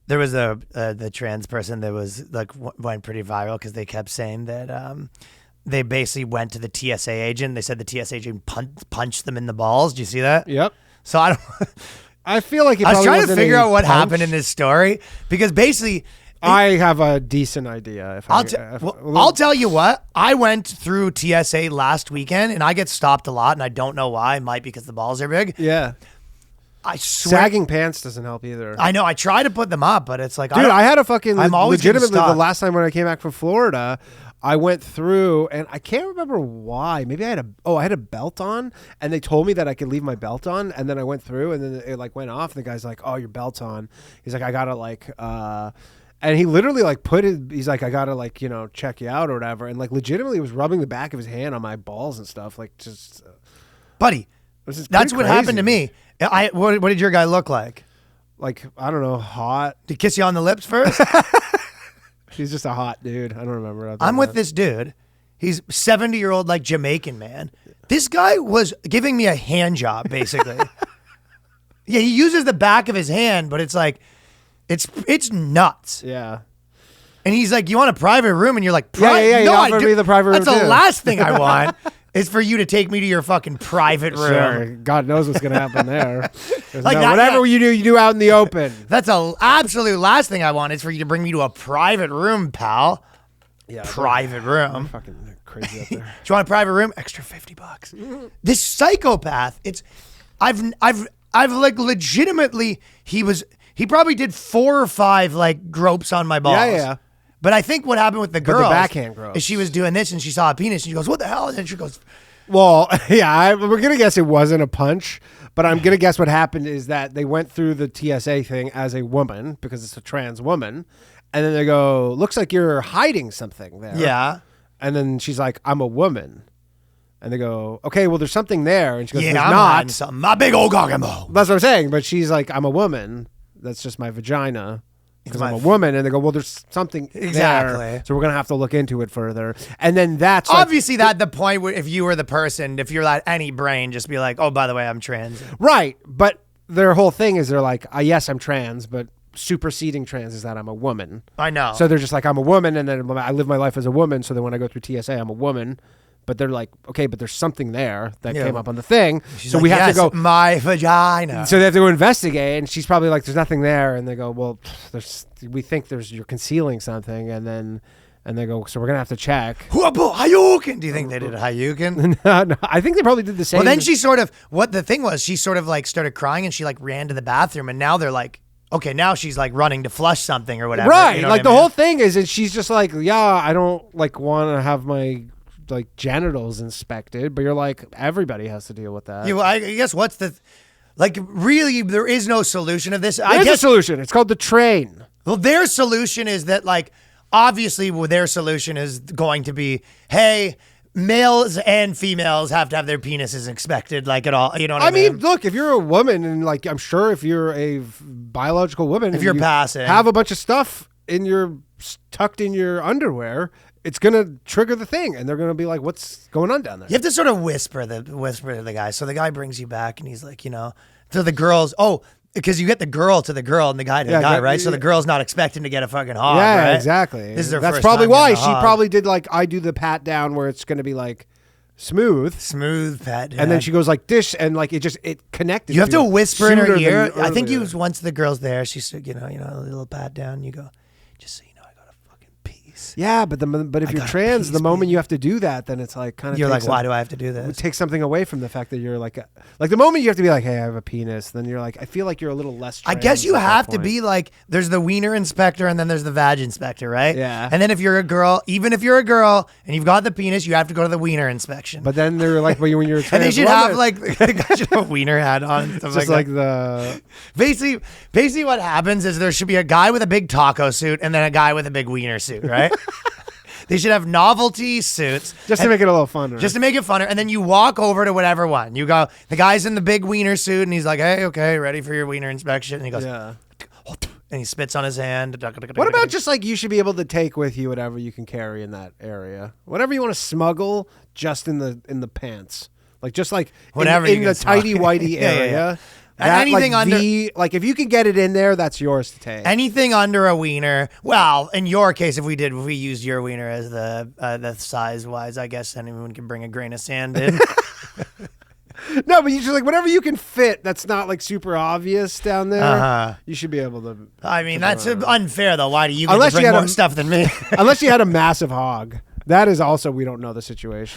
There was the trans person that was like went pretty viral because they kept saying that they basically went to the TSA agent. They said the TSA agent punched them in the balls. Do you see that? Yep. So I don't. I feel like I was trying to figure out what happened in this story because basically. I have a decent idea. I'll tell you what. I went through TSA last weekend and I get stopped a lot and I don't know why. It might be because the balls are big. Yeah. I swear. Sagging pants doesn't help either. I know. I try to put them up, but it's like, dude, I had a fucking I'm always legitimately the last time when I came back from Florida, I went through and I can't remember why. Maybe I had a belt on and they told me that I could leave my belt on, and then I went through and then it like went off and the guy's like, "Oh, your belt's on." He's like, "I gotta like and he literally like he's like, "I gotta like, you know, check you out or whatever." And like legitimately was rubbing the back of his hand on my balls and stuff. Like just buddy, that's what happened to me. What did your guy look like? Like, I don't know, hot. Did he kiss you on the lips first? He's just a hot dude. I don't remember. I'm with this dude. He's 70-year-old like Jamaican man. This guy was giving me a hand job, basically. Yeah, he uses the back of his hand, but it's like, it's nuts. Yeah. And he's like, "You want a private room?" And you're like, Yeah. No, he offered me the private room. That's the last thing I want. Is for you to take me to your fucking private room. Sure. God knows what's going to happen there. Like whatever you do out in the open. That's the absolute last thing I want is for you to bring me to a private room, pal. Yeah, private room. Fucking crazy out there. Do you want a private room? Extra $50. This psychopath. I've like legitimately. He probably did 4 or 5 like gropes on my balls. Yeah. But I think what happened with the girl backhand gropes is she was doing this and she saw a penis and she goes, "What the hell?" And then she goes, well, yeah, we're going to guess it wasn't a punch, but I'm going to guess what happened is that they went through the TSA thing as a woman because it's a trans woman. And then they go, "Looks like you're hiding something there." Yeah. And then she's like, "I'm a woman." And they go, "Okay, well, there's something there." And she goes, "Yeah, "There's I'm not hiding something. My big old gogamo." That's what I'm saying. But she's like, "I'm a woman. That's just my vagina." Because I'm a woman, and they go, "Well, there's something there, so we're gonna have to look into it further." And then that's obviously that the point where if you were the person, if you're like any brain, just be like, "Oh, by the way, I'm trans." Right, but their whole thing is they're like, "Yes, I'm trans," but superseding trans is that I'm a woman. I know. So they're just like, "I'm a woman," and then I live my life as a woman. So then when I go through TSA, I'm a woman. But they're like, "Okay, but there's something there that came up on the thing." She's so like, we have to go, my vagina. So they have to go investigate, and she's probably like, "There's nothing there." And they go, "Well, we think you're concealing something." And they go, "So we're gonna have to check." Hayukin. Do you think they did a Hayukin? No, I think they probably did the same. Well, then she sort of she sort of like started crying and she like ran to the bathroom and now they're like, okay, now she's like running to flush something or whatever. Right, you know like what I the mean? whole thing is, and she's just like, "Yeah, I don't like want to have my like genitals inspected," but you're like, everybody has to deal with that. I guess really there is no solution of this. There's a solution. It's called the train. Well, their solution is that like obviously their solution is going to be, hey, males and females have to have their penises inspected like at all. You know what I mean? Look, if you're a woman and like I'm sure if you're a biological woman, if you're passing, have a bunch of stuff tucked in your underwear, it's gonna trigger the thing, and they're gonna be like, "What's going on down there?" You have to sort of whisper to the guy. So the guy brings you back, and he's like, to the girls. Oh, because you get the girl to the girl and the guy to the guy, right? So the girl's not expecting to get a fucking hog. Yeah, right? exactly. This is her That's first probably time why getting a she hog. probably did like I do the pat down where it's gonna be like smooth pat down. and then she goes like dish, and like it connected. You have to whisper in her ear. I think earlier. once the girl's there, she said, a little pat down. You go, just so you know, I got a fucking piece. Yeah, but if you're trans, the moment you have to do that, then it's like kind of you're like, why do I have to do it this? takes something away from the fact that you're like the moment you have to be like, "Hey, I have a penis," then you're like, I feel like you're a little less trans. I guess you at that have to point. be like, there's the wiener inspector and then there's the vag inspector, right? Yeah. And then if you're a girl, even if you're a girl and you've got the penis, you have to go to the wiener inspection. But then they're like, when you're a trans and they should woman, have like the guy should have a wiener hat on. And stuff just like like that. the Basically what happens is there should be a guy with a big taco suit and then a guy with a big wiener suit, right? They should have novelty suits. just to make it a little funner. Just to make it funner. And then you walk over to whatever one. You go, the guy's in the big wiener suit and he's like, "Hey, okay, ready for your wiener inspection?" And he goes, yeah. and he spits on his hand. What about just like you should be able to take with you whatever you can carry in that area, whatever you want to smuggle, just in the pants, like just like whatever in you the can tighty smuggle. whitey Yeah, area. yeah. Anything under like if you can get it in there, that's yours to take. anything under a wiener. Well, in your case, if we used your wiener as the size wise, I guess anyone can bring a grain of sand in. No, but you should like whatever you can fit. That's not like super obvious down there. Uh-huh. You should be able to. I mean, that's unfair though. Why do you get Unless to you bring had more stuff than me? Unless you had a massive hog. That is also we don't know the situation.